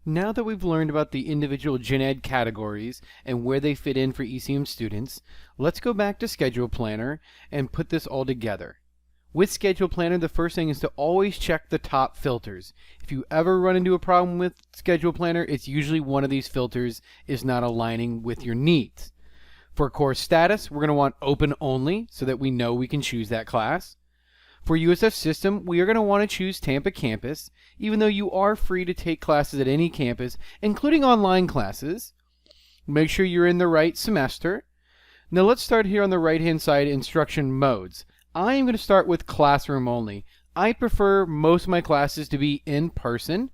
Now that we've learned about the individual Gen Ed categories and where they fit in for ECM students, let's go back to Schedule Planner and put this all together. With Schedule Planner, the first thing is to always check the top filters. If you ever run into a problem with Schedule Planner, it's usually one of these filters is not aligning with your needs. For course status, we're going to want open only so that we know we can choose that class. For USF System, we are going to want to choose Tampa campus, even though you are free to take classes at any campus, including online classes. Make sure you're in the right semester. Now let's start here on the right-hand side, instruction modes. I am going to start with classroom only. I prefer most of my classes to be in person.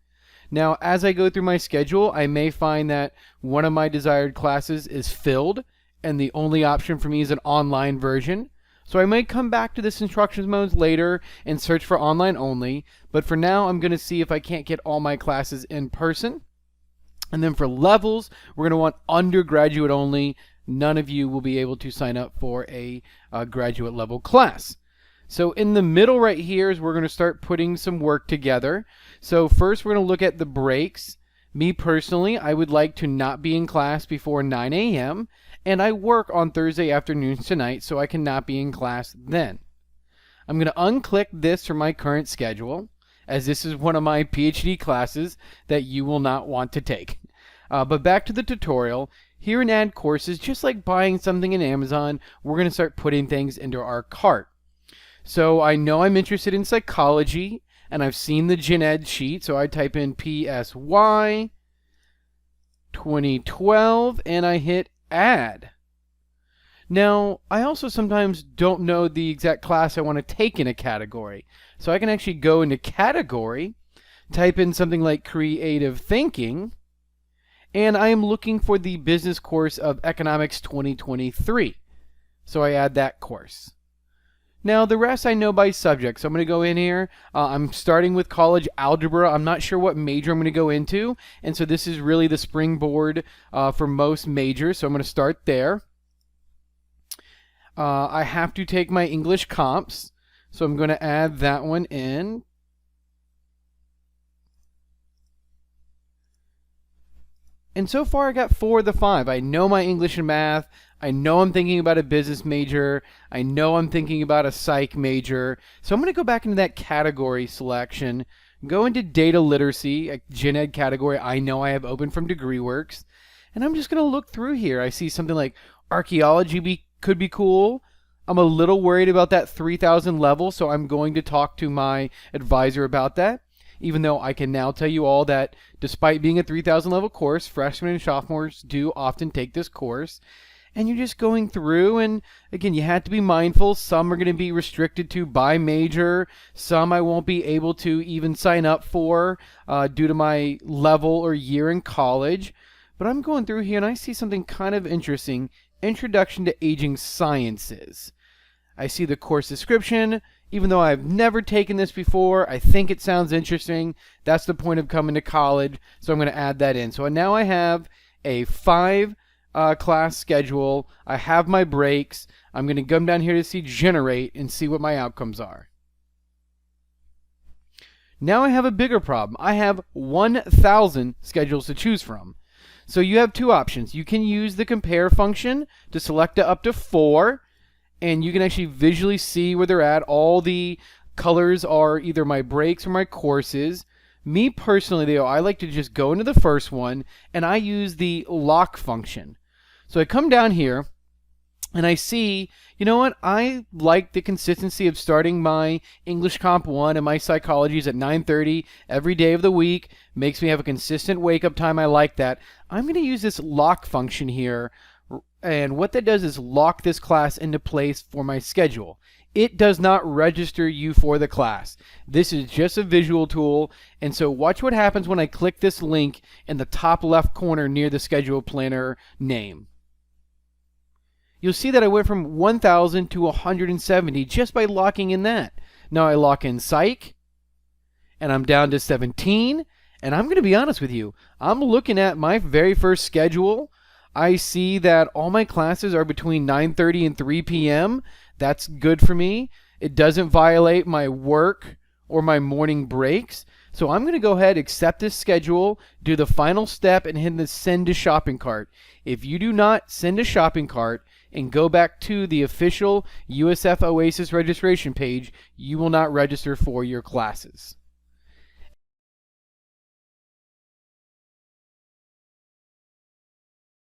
Now, as I go through my schedule, I may find that one of my desired classes is filled, and the only option for me is an online version. So I might come back to this instructions modes later and search for online only, but for now I'm going to see if I can't get all my classes in person. And then for levels, we're going to want undergraduate only. None of you will be able to sign up for a graduate level class. So in the middle right here is we're going to start putting some work together. So first we're going to look at the breaks. Me personally, I would like to not be in class before 9 a.m. and I work on Thursday afternoons tonight, so I cannot be in class then. I'm going to unclick this from my current schedule, as this is one of my PhD classes that you will not want to take. But back to the tutorial. Here in Add Courses, just like buying something in Amazon, we're going to start putting things into our cart. So I know I'm interested in psychology, and I've seen the Gen Ed sheet, so I type in PSY 2012, and I hit Add. Now, I also sometimes don't know the exact class I want to take in a category. So I can actually go into Category, type in something like Creative Thinking, and I am looking for the business course of Economics 2023. So I add that course. Now, the rest I know by subject. So I'm going to go in here. I'm starting with college algebra. I'm not sure what major I'm going to go into. And so this is really the springboard for most majors. So I'm going to start there. I have to take my English comps. So I'm going to add that one in. And so far I got 4 of the 5. I know my English and math. I know I'm thinking about a business major. I know I'm thinking about a psych major. So I'm going to go back into that category selection, go into data literacy, a Gen Ed category I know I have open from DegreeWorks. And I'm just going to look through here. I see something like archaeology could be cool. I'm a little worried about that 3,000 level, so I'm going to talk to my advisor about that. Even though I can now tell you all that despite being a 3,000 level course, freshmen and sophomores do often take this course. And you're just going through, and again, you have to be mindful. Some are going to be restricted to by major. Some I won't be able to even sign up for due to my level or year in college. But I'm going through here and I see something kind of interesting. Introduction to Aging Sciences. I see the course description. Even though I've never taken this before, I think it sounds interesting. That's the point of coming to college, so I'm going to add that in. So now I have a 5 class schedule. I have my breaks. I'm going to come down here to see Generate and see what my outcomes are. Now I have a bigger problem. I have 1,000 schedules to choose from. So you have 2 options. You can use the compare function to select up to 4. And you can actually visually see where they're at. All the colors are either my breaks or my courses. Me personally, though, I like to just go into the first one, and I use the lock function. So I come down here, and I see, you know what? I like the consistency of starting my English Comp 1 and my psychologies at 9:30 every day of the week. Makes me have a consistent wake-up time. I like that. I'm going to use this lock function here. And what that does is lock this class into place for my schedule. It does not register you for the class. This is just a visual tool. And so watch what happens when I click this link in the top left corner near the Schedule Planner name. You'll see that I went from 1,000 to 170 just by locking in that. Now I lock in Psych, and I'm down to 17. And I'm going to be honest with you. I'm looking at my very first schedule. I see that all my classes are between 9:30 and 3 p.m. That's good for me. It doesn't violate my work or my morning breaks. So I'm going to go ahead, accept this schedule, do the final step, and hit the send to shopping cart. If you do not send to shopping cart and go back to the official USF Oasis registration page, you will not register for your classes.